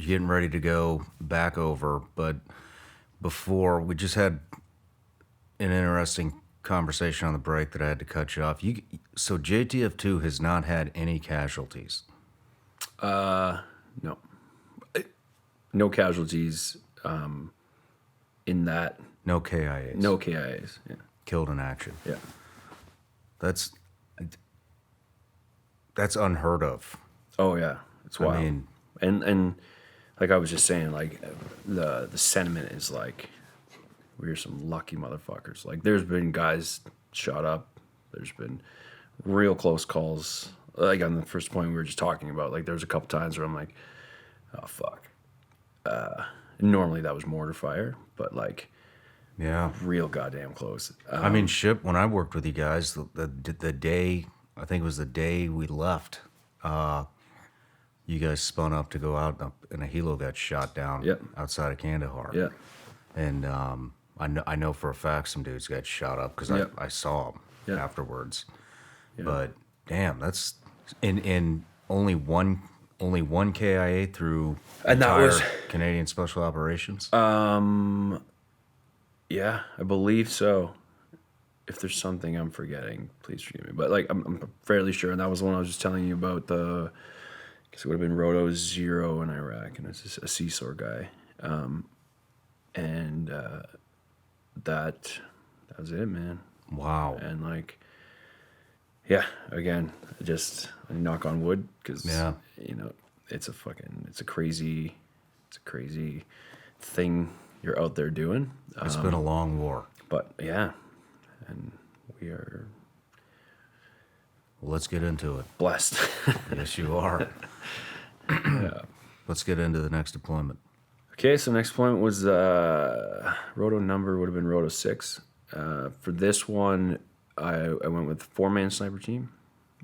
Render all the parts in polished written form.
getting ready to go back over, but before we just had an interesting conversation on the break that I had to cut you off. So JTF2 has not had any casualties. No. No casualties in that. No KIAs. No KIAs, yeah. Killed in action. Yeah. That's unheard of. Oh, yeah. It's wild. I mean, and like I was just saying, like, the sentiment is like, we're some lucky motherfuckers. Like, there's been guys shot up. There's been real close calls. Like, on the first point we were just talking about, like, there's a couple times where I'm like, oh, fuck. Normally that was mortar fire, but, like, yeah, real goddamn close. I mean, shit, when I worked with you guys, the day, I think it was the day we left, you guys spun up to go out, and a helo got shot down outside of Kandahar. Yeah. And I know for a fact some dudes got shot up because I saw them afterwards. Yeah. But damn, that's in only one KIA through and that was Canadian Special Operations. Yeah, I believe so. If there's something I'm forgetting, please forgive me. But like, I'm fairly sure, and that was the one I was just telling you about. I guess it would have been Roto 0 in Iraq, and it's a CSOR guy, and that was it, man. Wow. And like, yeah, again, just knock on wood, because you know, it's a crazy thing you're out there doing. It's been a long war. But yeah, and we are... Let's get into it. Blessed. Yes, you are. Yeah. Let's get into the next deployment. Okay, so next deployment was Roto number would have been Roto 6. For this one, I went with 4-man sniper team.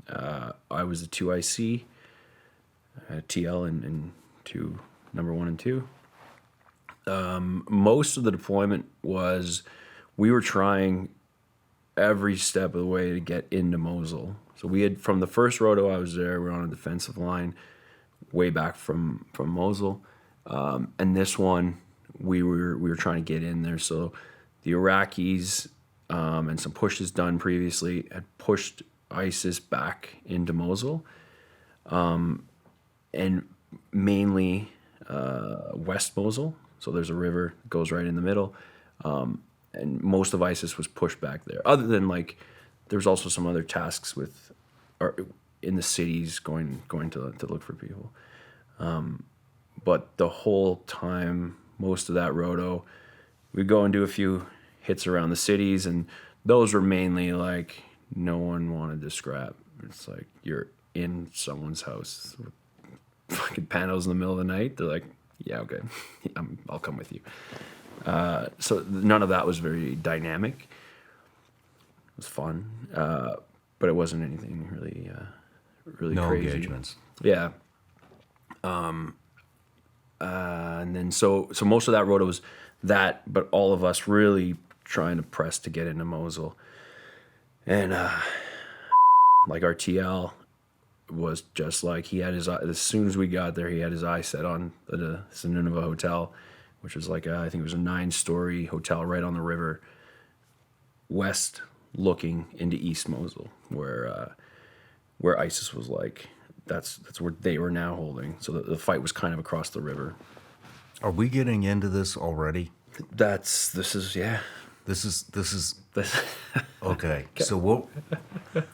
I was the 2IC, TL and 2, number 1 and 2. Most of the deployment was we were trying every step of the way to get into Mosul. So we had, from the first Roto I was there, we were on a defensive line way back from Mosul. And this one, we were trying to get in there. So the Iraqis and some pushes done previously had pushed ISIS back into Mosul, and mainly West Mosul. So there's a river that goes right in the middle, and most of ISIS was pushed back there. Other than, like, there's also some other tasks in the cities going to look for people. But the whole time, most of that Roto, we'd go and do a few hits around the cities, and those were mainly like, no one wanted to scrap. It's like you're in someone's house with fucking panels in the middle of the night. They're like, yeah, okay, I'll come with you. So none of that was very dynamic. It was fun, but it wasn't anything really no crazy. Engagements. Yeah. And then so most of that Roto was that, but all of us really trying to press to get into Mosul. And like our TL was just like, he had his eye, as soon as we got there, he had his eye set on the Nineveh Hotel, which was like I think it was a 9-story hotel right on the river, west looking into East Mosul, where ISIS was like, that's where they were now holding. So the fight was kind of across the river. Are we getting into this already? This is okay. So what?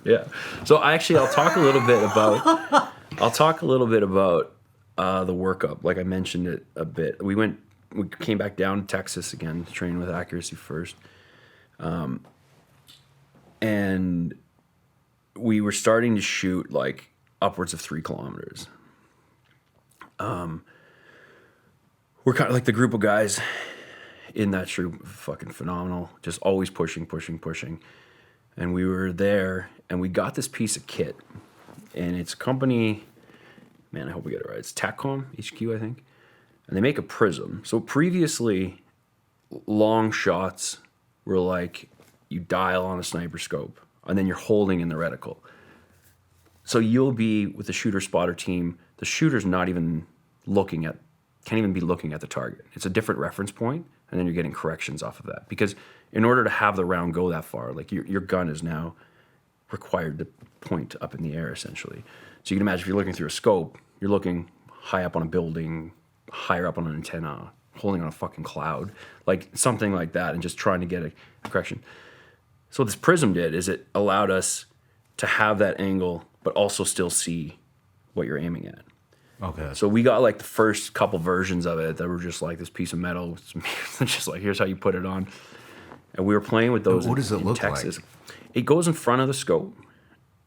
Yeah. So I'll talk a little bit about the workup. Like I mentioned it a bit. We came back down to Texas again to train with Accuracy First, and we were starting to shoot like upwards of 3 kilometers. We're kind of like the group of guys in that troop, fucking phenomenal, just always pushing. And we were there, and we got this piece of kit, and it's a company, man, I hope we get it right. It's TACCOM HQ, I think, and they make a prism. So previously, long shots were like you dial on a sniper scope, and then you're holding in the reticle. So you'll be with the shooter spotter team. The shooter's not even looking at can't even be looking at the target. It's a different reference point, and then you're getting corrections off of that. Because in order to have the round go that far, like your gun is now required to point up in the air, essentially. So you can imagine if you're looking through a scope, you're looking high up on a building, higher up on an antenna, holding on a fucking cloud, like something like that, and just trying to get a correction. So what this prism did is it allowed us to have that angle, but also still see what you're aiming at. Okay. So we got like the first couple versions of it that were just like this piece of metal, just like here's how you put it on. And we were playing with those. What does it look Texas. like? It goes in front of the scope,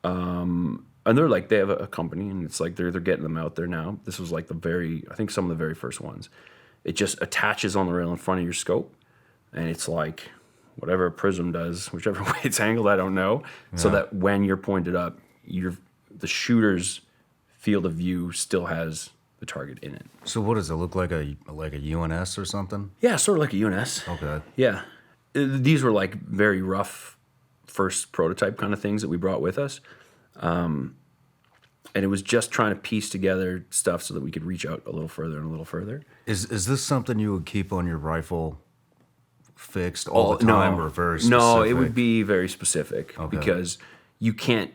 and they're like they have a company, and it's like they're getting them out there now. This was like I think some of the very first ones. It just attaches on the rail in front of your scope, and it's like whatever a prism does, whichever way it's angled, I don't know. Yeah. So that when you're pointed up, the shooter's field of view still has the target in it. So what does it look like? A UNS or something? Yeah, sort of like a UNS. Okay. Yeah, these were like very rough first prototype kind of things that we brought with us, and it was just trying to piece together stuff so that we could reach out a little further and a little further. Is this something you would keep on your rifle fixed all the time, or very specific? No, it would be very specific, okay. Because you can't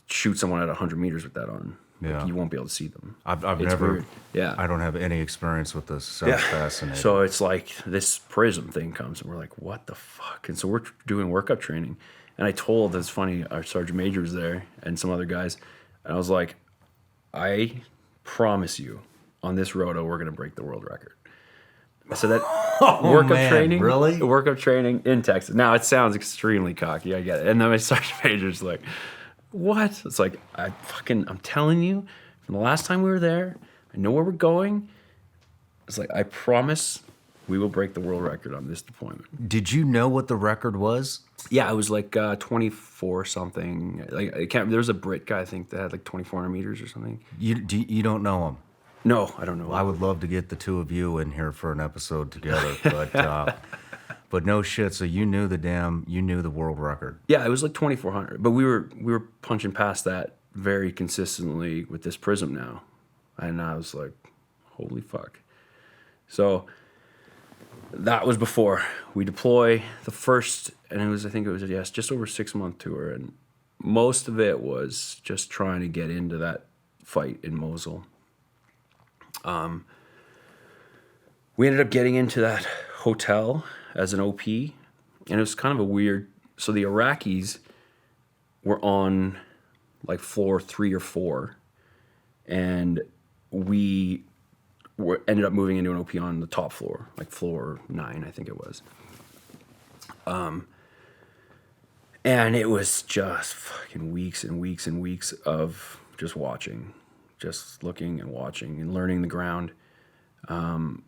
shoot someone at 100 meters with that on. Yeah. Like, you won't be able to see them. I've never. Weird. Yeah. I don't have any experience with this. Sounds fascinating. So it's like this prism thing comes, and we're like, what the fuck? And so we're doing workup training, and I told, it's funny, our sergeant major was there and some other guys, and I was like, I promise you, on this roto, we're gonna break the world record. So that workup training, really? Workup training in Texas. Now it sounds extremely cocky, I get it. And then my sergeant major's like, what? It's like, I'm telling you, from the last time we were there, I know where we're going. It's like, I promise we will break the world record on this deployment. Did you know what the record was? Yeah, it was like 24 something. Like I can't. There was a Brit guy, I think, that had like 2,400 meters or something. You don't know him? No, I don't know. Well, I would love to get the two of you in here for an episode together, but no shit. So you knew the world record. Yeah, it was like 2,400, but we were punching past that very consistently with this prism now, and I was like, holy fuck. So that was before we deploy the first, and I think it was just over a 6-month tour, and most of it was just trying to get into that fight in Mosul. We ended up getting into that hotel as an OP, and it was kind of a weird. So the Iraqis were on like floor 3 or 4, and we ended up moving into an OP on the top floor, like floor 9, I think it was. And it was just fucking weeks and weeks and weeks of just watching, just looking and watching and learning the ground.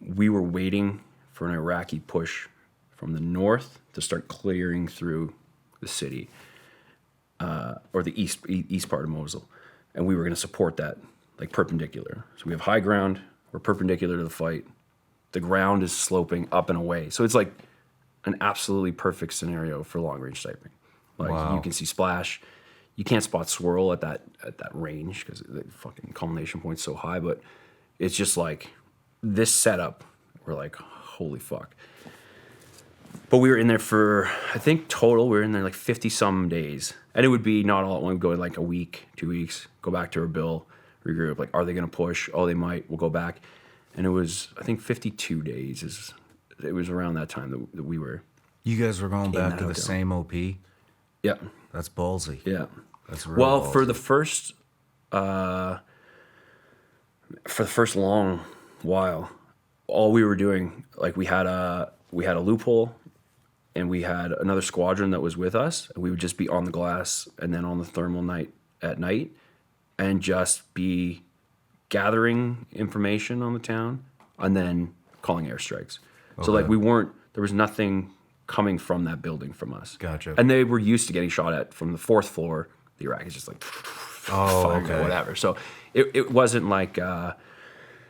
We were waiting for an Iraqi push from the north to start clearing through the city, or the east part of Mosul, and we were going to support that, like perpendicular. So we have high ground, we're perpendicular to the fight. The ground is sloping up and away, so it's like an absolutely perfect scenario for long range sniping. Like wow. You can see splash. You can't spot swirl at that range because the fucking culmination point's so high, but it's just like this setup, we're like, holy fuck. But we were in there for, I think total, we were in there like 50 some days. And it would be not all at once, we'd go in like a week, 2 weeks, go back to our bill, regroup, like, are they going to push? Oh, they might, we'll go back. And it was, I think 52 days, it was around that time that we were. You guys were going back to the same OP? Yeah. That's ballsy. Yeah. That's really ballsy. For the first long while, all we were doing, like we had a loophole, and we had another squadron that was with us, and we would just be on the glass and then on the thermal at night and just be gathering information on the town and then calling airstrikes. Okay. So like there was nothing coming from that building from us. Gotcha. And they were used to getting shot at from the 4th floor. The Iraqis just like, okay. Whatever. So it wasn't like...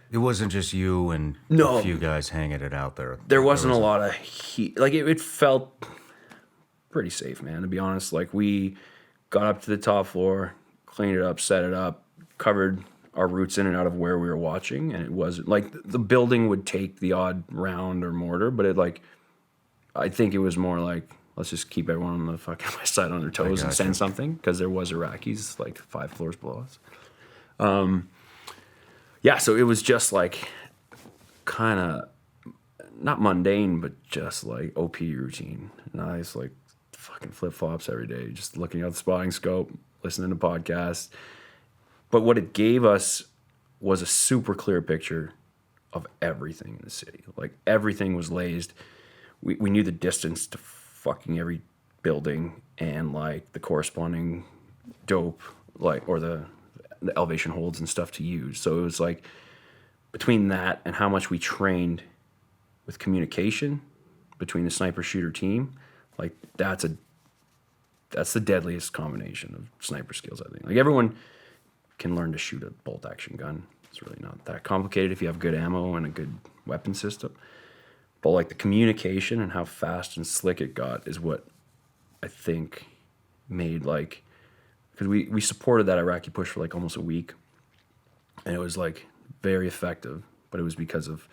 it wasn't just you and a few guys hanging it out there. There wasn't a lot of heat. Like it felt pretty safe, man, to be honest. Like we got up to the top floor, cleaned it up, set it up, covered our routes in and out of where we were watching, and it wasn't like the building would take the odd round or mortar, but it like, I think it was more like, let's just keep everyone on the fucking west side on their toes and send something, because there was Iraqis like 5 floors below us. Yeah, so it was just like kind of not mundane, but just like OP routine. Nice, like fucking flip flops every day, just looking at the spotting scope, listening to podcasts. But what it gave us was a super clear picture of everything in the city. Like everything was lazed. We knew the distance to fucking every building and like the corresponding dope, like, or the elevation holds and stuff to use. So it was like between that and how much we trained with communication between the sniper shooter team, like that's the deadliest combination of sniper skills, I think. Like everyone can learn to shoot a bolt action gun. It's really not that complicated if you have good ammo and a good weapon system. But like the communication and how fast and slick it got is what I think made like, because we supported that Iraqi push for like almost a week, and it was like very effective, but it was because of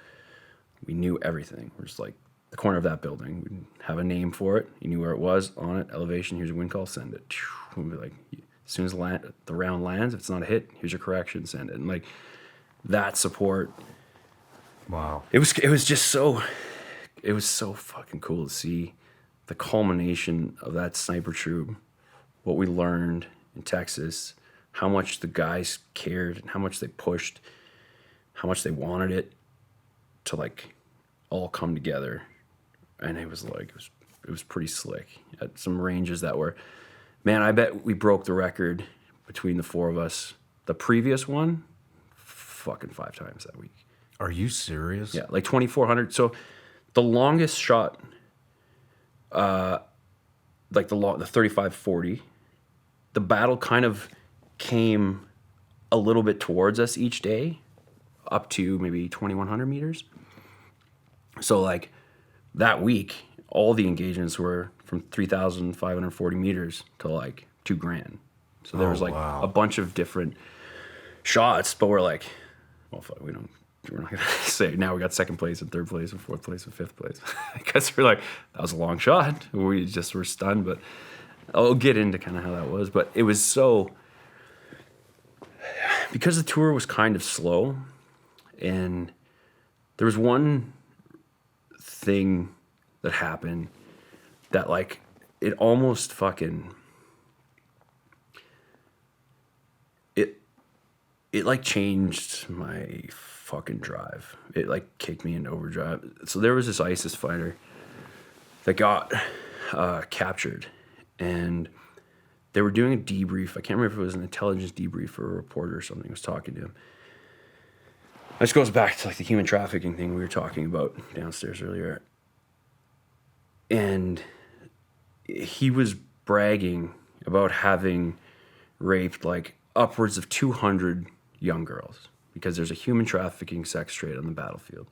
we knew everything. We're just like the corner of that building, we'd have a name for it, you knew where it was on it, elevation, here's your wind call, send it. We'd be like, as soon as the round lands, if it's not a hit, here's your correction, send it. And like that support, wow, it was just so, it was so fucking cool to see the culmination of that sniper troop, what we learned in Texas, how much the guys cared and how much they pushed, how much they wanted it to like all come together. And it was like, it was pretty slick at some ranges that were, man, I bet we broke the record between the 4 of us. The previous one, fucking 5 times that week. Are you serious? Yeah, like 2,400. So the longest shot, like the 35-40, the battle kind of came a little bit towards us each day, up to maybe 2,100 meters. So like that week, all the engagements were from 3,540 meters to like 2 grand. So there was like a bunch of different shots, but we're like, well, fuck, we're not gonna say now we got 2nd place and 3rd place and 4th place and 5th place, because we're like, that was a long shot. We just were stunned. But I'll get into kind of how that was. But it was so, because the tour was kind of slow, and there was one thing that happened that like it almost fucking it like changed my fucking drive. It like kicked me into overdrive. So there was this ISIS fighter that got captured, and they were doing a debrief. I can't remember if it was an intelligence debrief or a reporter or something was talking to him. This goes back to like the human trafficking thing we were talking about downstairs earlier. And he was bragging about having raped like upwards of 200 young girls, because there's a human trafficking sex trade on the battlefield,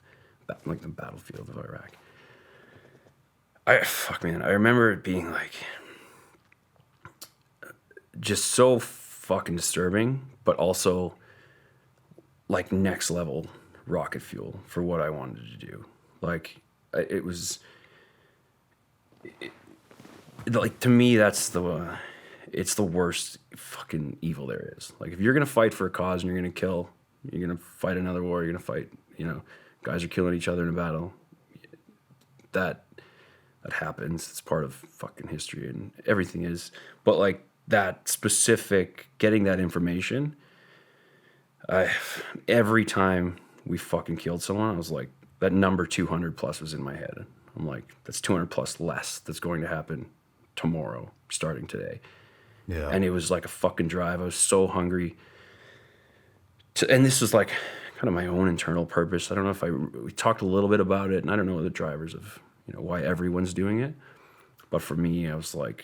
like the battlefield of Iraq. I remember it being like just so fucking disturbing, but also like next level rocket fuel for what I wanted to do. Like it was, like to me that's it's the worst fucking evil there is. Like if you're gonna fight for a cause and you're gonna kill, you're gonna fight another war, you're gonna fight, guys are killing each other in a battle. That happens. It's part of fucking history and everything is. But like that specific, getting that information, every time we fucking killed someone, I was like, that number 200 plus was in my head. I'm like, that's 200 plus less that's going to happen tomorrow, starting today. Yeah. And it was like a fucking drive. I was so hungry. And this was like kind of my own internal purpose. I don't know if we talked a little bit about it, and I don't know the drivers of, why everyone's doing it. But for me, I was like,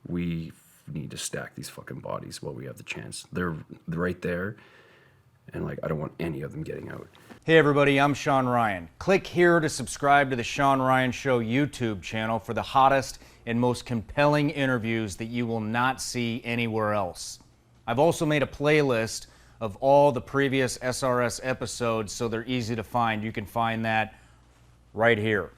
we need to stack these fucking bodies while we have the chance. They're right there. And like, I don't want any of them getting out. Hey everybody, I'm Shawn Ryan. Click here to subscribe to the Shawn Ryan Show YouTube channel for the hottest and most compelling interviews that you will not see anywhere else. I've also made a playlist of all the previous SRS episodes so they're easy to find. You can find that right here.